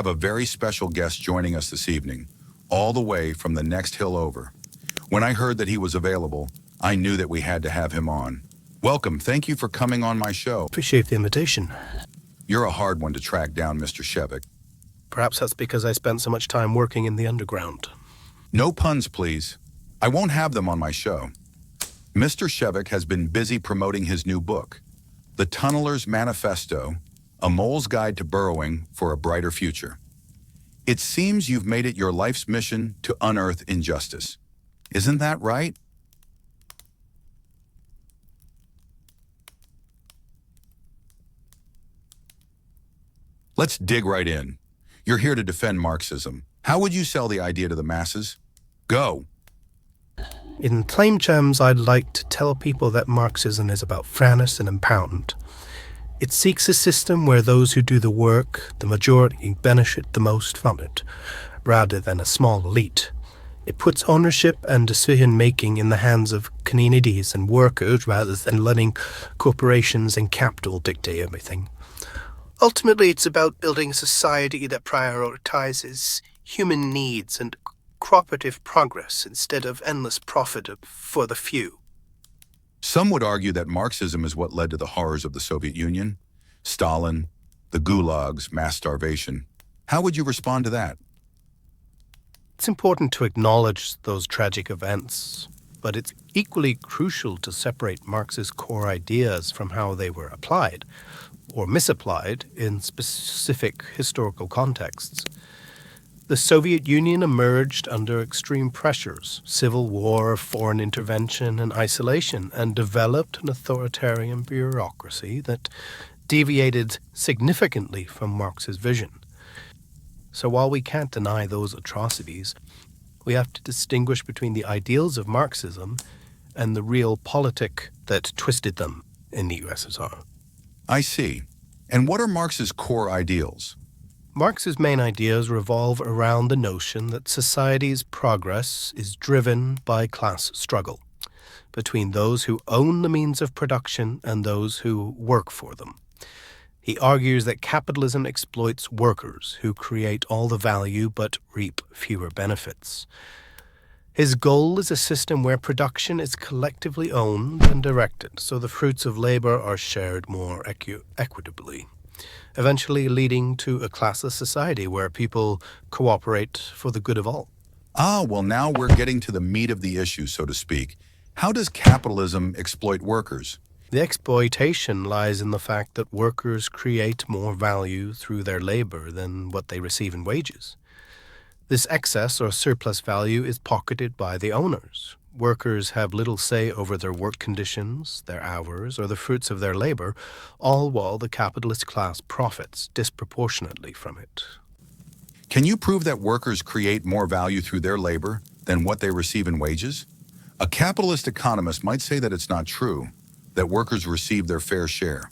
have a very special guest joining us this evening, all the way from the next hill over. When I heard that he was available, I knew that we had to have him on. Welcome, thank you for coming on my show. Appreciate the invitation. You're a hard one to track down, Mr. Shevik. Perhaps that's because I spent so much time working in the underground. No puns, please. I won't have them on my show. Mr. Shevik has been busy promoting his new book, The Tunneler's Manifesto, A Mole's Guide to Burrowing for a Brighter Future. It seems you've made it your life's mission to unearth injustice. Isn't that right? Let's dig right in. You're here to defend Marxism. How would you sell the idea to the masses? Go. In plain terms, I'd like to tell people that Marxism is about fairness and empowerment. It seeks a system where those who do the work, the majority, benefit the most from it, rather than a small elite. It puts ownership and decision-making in the hands of communities and workers rather than letting corporations and capital dictate everything. Ultimately, it's about building a society that prioritizes human needs and cooperative progress instead of endless profit for the few. Some would argue that Marxism is what led to the horrors of the Soviet Union, Stalin, the gulags, mass starvation. How would you respond to that? It's important to acknowledge those tragic events, but it's equally crucial to separate Marx's core ideas from how they were applied or misapplied in specific historical contexts. The Soviet Union emerged under extreme pressures, civil war, foreign intervention, and isolation, and developed an authoritarian bureaucracy that deviated significantly from Marx's vision. So while we can't deny those atrocities, we have to distinguish between the ideals of Marxism and the real politic that twisted them in the USSR. I see. And what are Marx's core ideals? Marx's main ideas revolve around the notion that society's progress is driven by class struggle between those who own the means of production and those who work for them. He argues that capitalism exploits workers who create all the value but reap fewer benefits. His goal is a system where production is collectively owned and directed, so the fruits of labor are shared more equitably, eventually leading to a classless society where people cooperate for the good of all. Well, now we're getting to the meat of the issue, so to speak. How does capitalism exploit workers? The exploitation lies in the fact that workers create more value through their labor than what they receive in wages. This excess or surplus value is pocketed by the owners. Workers have little say over their work conditions, their hours, or the fruits of their labor, all while the capitalist class profits disproportionately from it. Can you prove that workers create more value through their labor than what they receive in wages? A capitalist economist might say that it's not true, that workers receive their fair share.